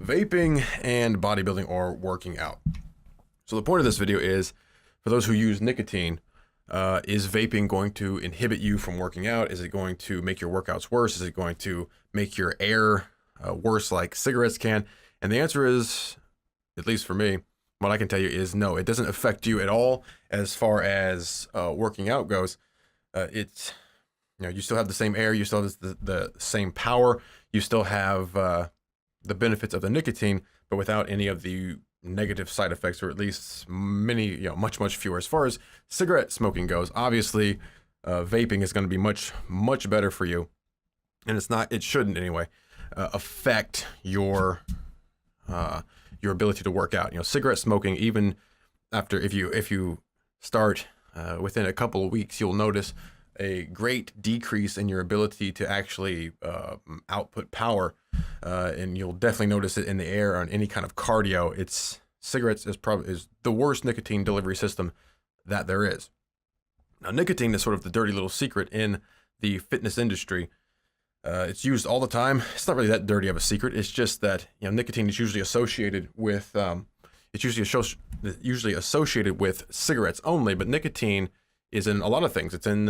vaping and bodybuilding or working out. So the point of this video is, for those who use nicotine, is vaping going to inhibit you from working out? Is it going to make your workouts worse? Is it going to make your air worse like cigarettes can? And the answer is, at least for me, what I can tell you is no, it doesn't affect you at all as far as working out goes. It's, you still have the same air, you still have the same power, you still have the benefits of the nicotine, but without any of the negative side effects, or at least many, much fewer. As far as cigarette smoking goes, obviously, vaping is going to be much better for you, and it shouldn't anyway, affect your ability to work out. Cigarette smoking, even after, if you start within a couple of weeks, you'll notice a great decrease in your ability to actually output power, and you'll definitely notice it in the air on any kind of cardio. Cigarettes is the worst nicotine delivery system that there is. Now, nicotine is sort of the dirty little secret in the fitness industry. It's used all the time. It's not really that dirty of a secret. It's just that nicotine is usually associated with usually associated with cigarettes only, but nicotine is in a lot of things. It's in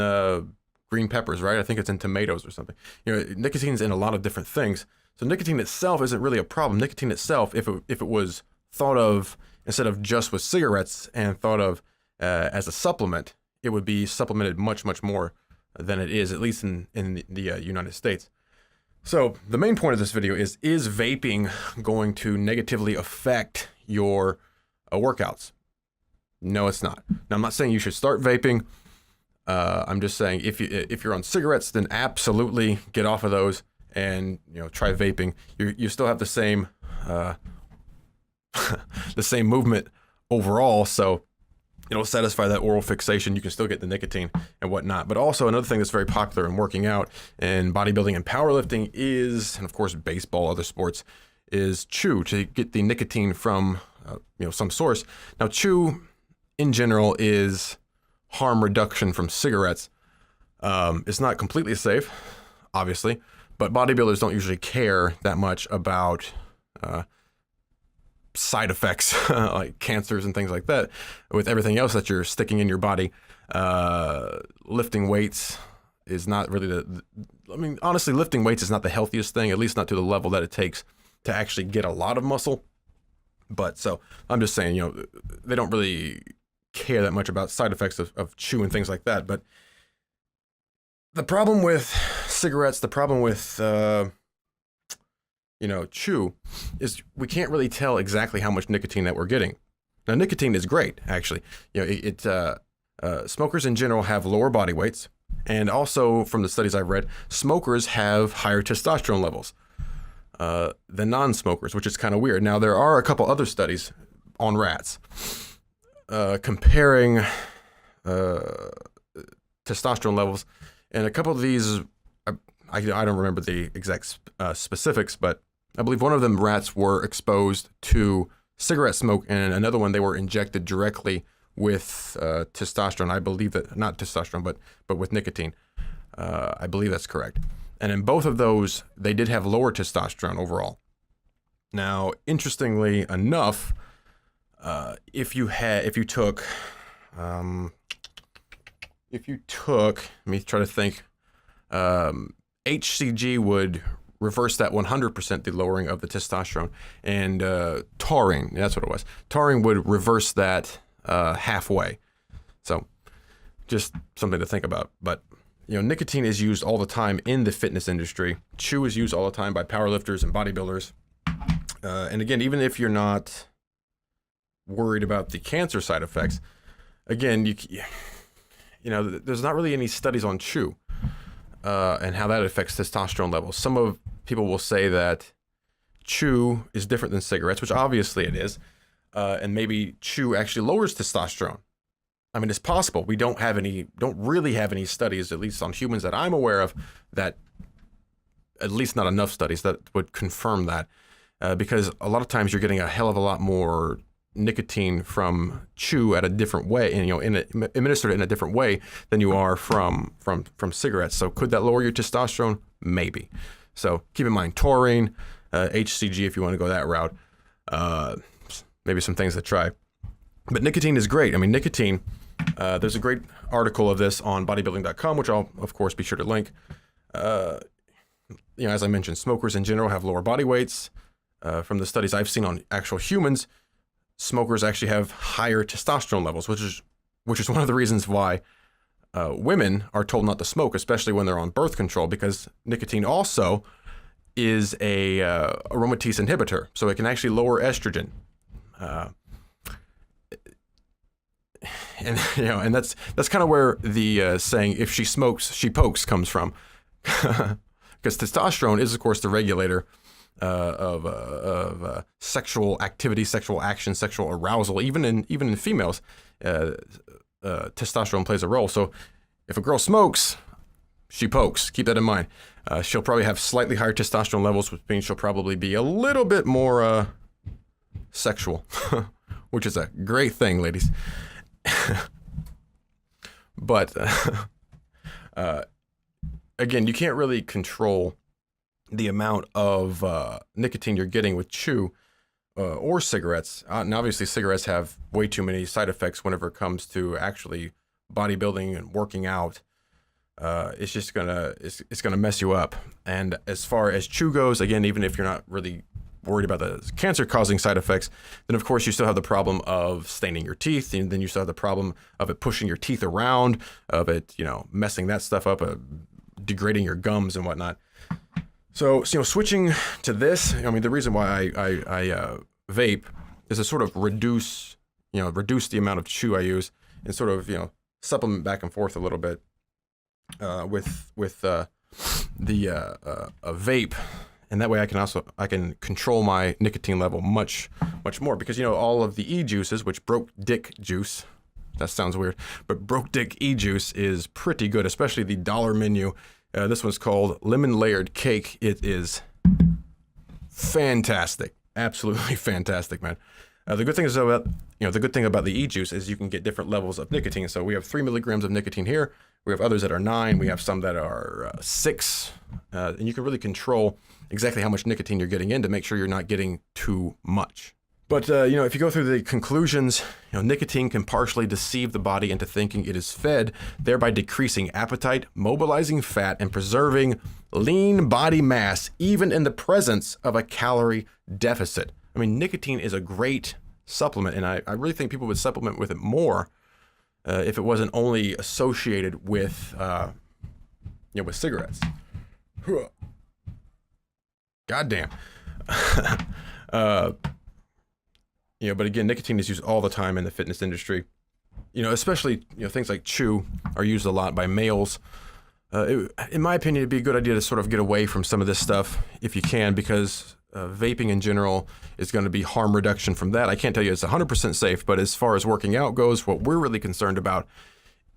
green peppers, right? I think it's in tomatoes or something. Nicotine's in a lot of different things. So nicotine itself isn't really a problem. Nicotine itself, if it was thought of instead of just with cigarettes and thought of as a supplement, it would be supplemented much more than it is, at least in the United States. So the main point of this video is vaping going to negatively affect your workouts? No, it's not. Now, I'm not saying you should start vaping. I'm just saying if you're on cigarettes, then absolutely get off of those and try vaping. You still have the same the same movement overall, so it'll satisfy that oral fixation. You can still get the nicotine and whatnot. But also another thing that's very popular in working out and bodybuilding and powerlifting is, and of course baseball, other sports, is chew, to get the nicotine from some source. Now, chew in general is harm reduction from cigarettes. It's not completely safe, obviously, but bodybuilders don't usually care that much about side effects like cancers and things like that. With everything else that you're sticking in your body, lifting weights is not really honestly, lifting weights is not the healthiest thing, at least not to the level that it takes to actually get a lot of muscle. But so I'm just saying, they don't really care that much about side effects of chew and things like that. But the problem with cigarettes, the problem with chew, is we can't really tell exactly how much nicotine that we're getting. Now, nicotine is great, actually. Smokers in general have lower body weights, and also from the studies I've read, smokers have higher testosterone levels than non-smokers, which is kind of weird. Now, there are a couple other studies on rats comparing testosterone levels, and a couple of these, I don't remember the exact specifics, but I believe one of them, rats were exposed to cigarette smoke, and another one, they were injected directly with testosterone. I believe that, not testosterone, but with nicotine. I believe that's correct. And in both of those, they did have lower testosterone overall. Now, interestingly enough, if you took, let me try to think, HCG would reverse that 100%, the lowering of the testosterone, and taurine, that's what it was. Taurine would reverse that halfway. So just something to think about. But nicotine is used all the time in the fitness industry. Chew is used all the time by powerlifters and bodybuilders. And again, even if you're not worried about the cancer side effects, again, there's not really any studies on chew and how that affects testosterone levels. Some people will say that chew is different than cigarettes, which obviously it is, and maybe chew actually lowers testosterone. I mean, it's possible. We don't really have any studies, at least on humans that I'm aware of, that, at least not enough studies that would confirm that, because a lot of times you're getting a hell of a lot more nicotine from chew at a different way, and administered in a different way than you are from cigarettes. So could that lower your testosterone? Maybe. So keep in mind taurine, HCG if you want to go that route. Maybe some things to try. But nicotine is great. I mean, nicotine, there's a great article of this on bodybuilding.com, which I'll, of course, be sure to link. As I mentioned, smokers in general have lower body weights. From the studies I've seen on actual humans, smokers actually have higher testosterone levels, which is one of the reasons why women are told not to smoke, especially when they're on birth control, because nicotine also is a aromatase inhibitor, so it can actually lower estrogen. And that's kind of where the saying "if she smokes, she pokes" comes from, because testosterone is, of course, the regulator of sexual activity, sexual action, sexual arousal. Even in females, testosterone plays a role. So if a girl smokes, she pokes. Keep that in mind. She'll probably have slightly higher testosterone levels, which means she'll probably be a little bit more sexual, which is a great thing, ladies. But again, you can't really control the amount of nicotine you're getting with chew or cigarettes. And obviously cigarettes have way too many side effects whenever it comes to actually bodybuilding and working out. It's just it's gonna mess you up. And as far as chew goes, again, even if you're not really worried about the cancer-causing side effects, then of course you still have the problem of staining your teeth, and then you still have the problem of it pushing your teeth around, of it, messing that stuff up, degrading your gums and whatnot. So, switching to this, I mean, the reason why I vape is to sort of reduce the amount of chew I use, and sort of, supplement back and forth a little bit with the vape. And that way I can control my nicotine level much more, because all of the e-juices, which broke dick juice, that sounds weird, but broke dick e-juice is pretty good, especially the dollar menu. This one's called Lemon Layered Cake. It is fantastic, absolutely fantastic, man. The good thing about the e-juice is you can get different levels of nicotine. So we have 3 milligrams of nicotine here. We have others that are 9. We have some that are 6, and you can really control exactly how much nicotine you're getting in to make sure you're not getting too much. But, if you go through the conclusions, nicotine can partially deceive the body into thinking it is fed, thereby decreasing appetite, mobilizing fat, and preserving lean body mass, even in the presence of a calorie deficit. I mean, nicotine is a great supplement, and I really think people would supplement with it more if it wasn't only associated with, with cigarettes. Goddamn. But again, nicotine is used all the time in the fitness industry. Especially, things like chew are used a lot by males. In my opinion, it'd be a good idea to sort of get away from some of this stuff if you can, because vaping in general is going to be harm reduction from that. I can't tell you it's 100% safe, but as far as working out goes, what we're really concerned about,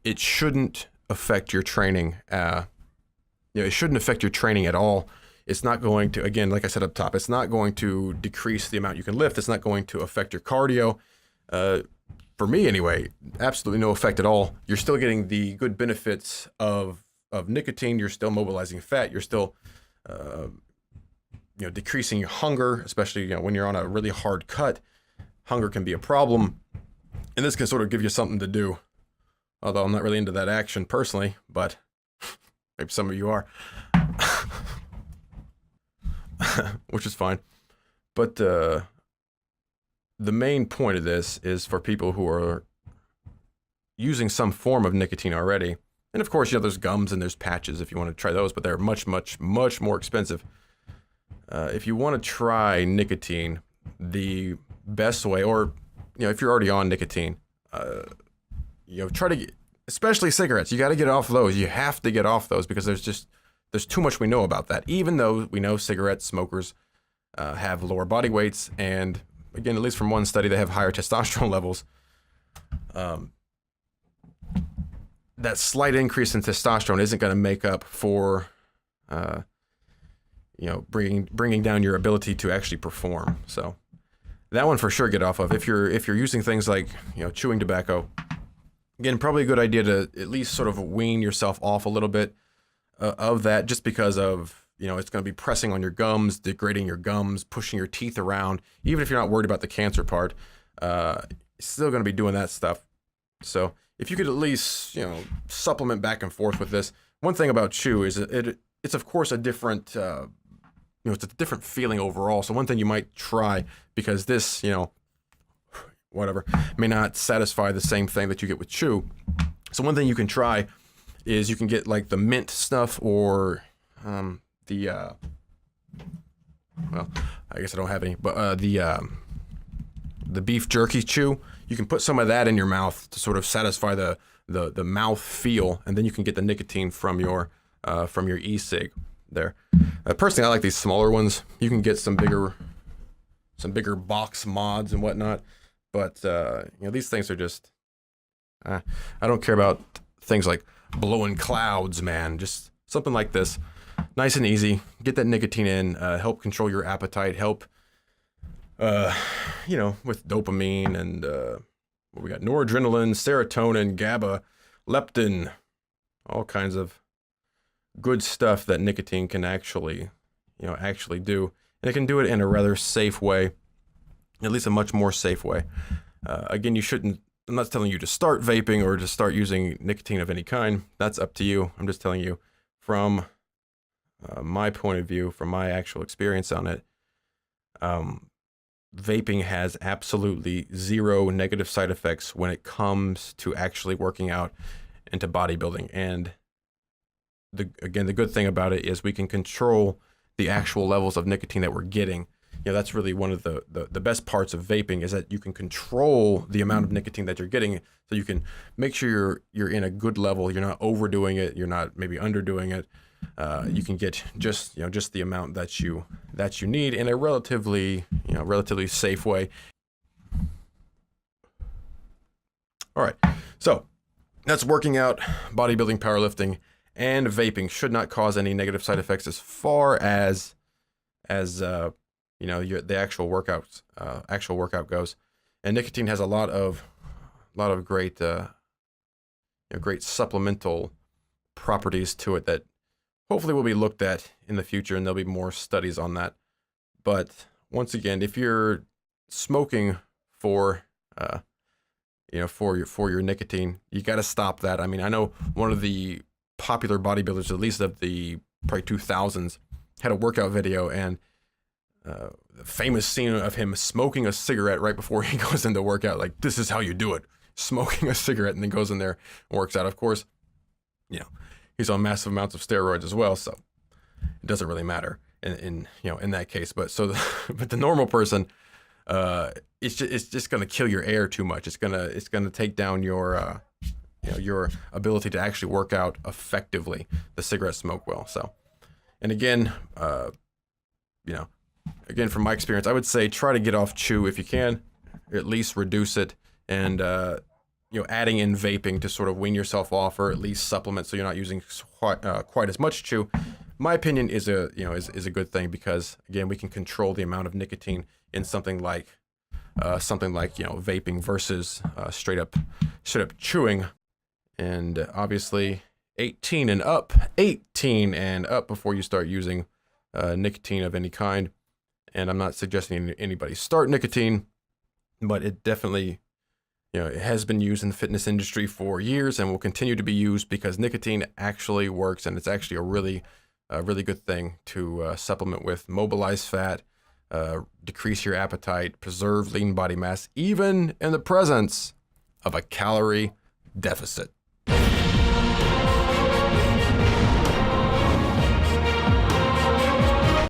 it shouldn't affect your training. It shouldn't affect your training at all. It's not going to, again, like I said up top, it's not going to decrease the amount you can lift. It's not going to affect your cardio. For me anyway, absolutely no effect at all. You're still getting the good benefits of nicotine. You're still mobilizing fat. You're still, decreasing your hunger, especially, when you're on a really hard cut. Hunger can be a problem. And this can sort of give you something to do. Although I'm not really into that action personally, but maybe some of you are. Which is fine. But the main point of this is for people who are using some form of nicotine already. And of course, there's gums and there's patches if you want to try those, but they're much, much, much more expensive. If you want to try nicotine, the best way, or, if you're already on nicotine, try to get, especially cigarettes, you got to get off those. You have to get off those, because there's too much we know about that, even though we know cigarette smokers have lower body weights, and again, at least from one study, they have higher testosterone levels. That slight increase in testosterone isn't going to make up for, bringing down your ability to actually perform. So that one for sure get off of. If you're using things like, chewing tobacco, again, probably a good idea to at least sort of wean yourself off a little bit of that, just because of it's going to be pressing on your gums, degrading your gums, pushing your teeth around. Even if you're not worried about the cancer part, it's still going to be doing that stuff. So if you could at least, supplement back and forth with this. One thing about chew is it's of course a different, it's a different feeling overall. So one thing you might try, because this, whatever, may not satisfy the same thing that you get with chew. So one thing you can try is you can get like the mint stuff or well, I guess I don't have any, but the beef jerky chew. You can put some of that in your mouth to sort of satisfy the mouth feel, and then you can get the nicotine from your e-cig there. Personally, I like these smaller ones. You can get some bigger box mods and whatnot, but these things are just I don't care about things like blowing clouds, man. Just something like this, nice and easy. Get that nicotine in, help control your appetite, help with dopamine and what we got, noradrenaline, serotonin, GABA, leptin, all kinds of good stuff that nicotine can actually do. And it can do it in a rather safe way, at least a much more safe way. Again, I'm not telling you to start vaping or to start using nicotine of any kind. That's up to you. I'm just telling you from my point of view, from my actual experience on it. Vaping has absolutely zero negative side effects when it comes to actually working out and to bodybuilding. And the good thing about it is we can control the actual levels of nicotine that we're getting. That's really one of the best parts of vaping, is that you can control the amount of nicotine that you're getting, so you can make sure you're in a good level. You're not overdoing it. You're not maybe underdoing it. You can get just the amount that you need in a relatively safe way. All right, so that's working out, bodybuilding, powerlifting, and vaping should not cause any negative side effects as far as the actual workout goes. And nicotine has a lot of great great supplemental properties to it that hopefully will be looked at in the future, and there'll be more studies on that. But once again, if you're smoking for your nicotine, you got to stop that. I mean, I know one of the popular bodybuilders, at least of the probably 2000s, had a workout video, and the famous scene of him smoking a cigarette right before he goes into workout. Like, this is how you do it, smoking a cigarette, and then goes in there and works out. Of course, he's on massive amounts of steroids as well, so it doesn't really matter in that case. But but the normal person, it's just gonna kill your air too much. It's gonna take down your ability to actually work out effectively. The cigarette smoke will. So, and again, from my experience, I would say try to get off chew if you can, at least reduce it, and adding in vaping to sort of wean yourself off, or at least supplement so you're not using quite as much chew. My opinion is a good thing, because again, we can control the amount of nicotine in something like vaping versus straight up chewing. And obviously 18 and up before you start using nicotine of any kind. And I'm not suggesting anybody start nicotine, but it definitely, it has been used in the fitness industry for years and will continue to be used, because nicotine actually works, and it's actually a really good thing to supplement with, mobilize fat, decrease your appetite, preserve lean body mass, even in the presence of a calorie deficit.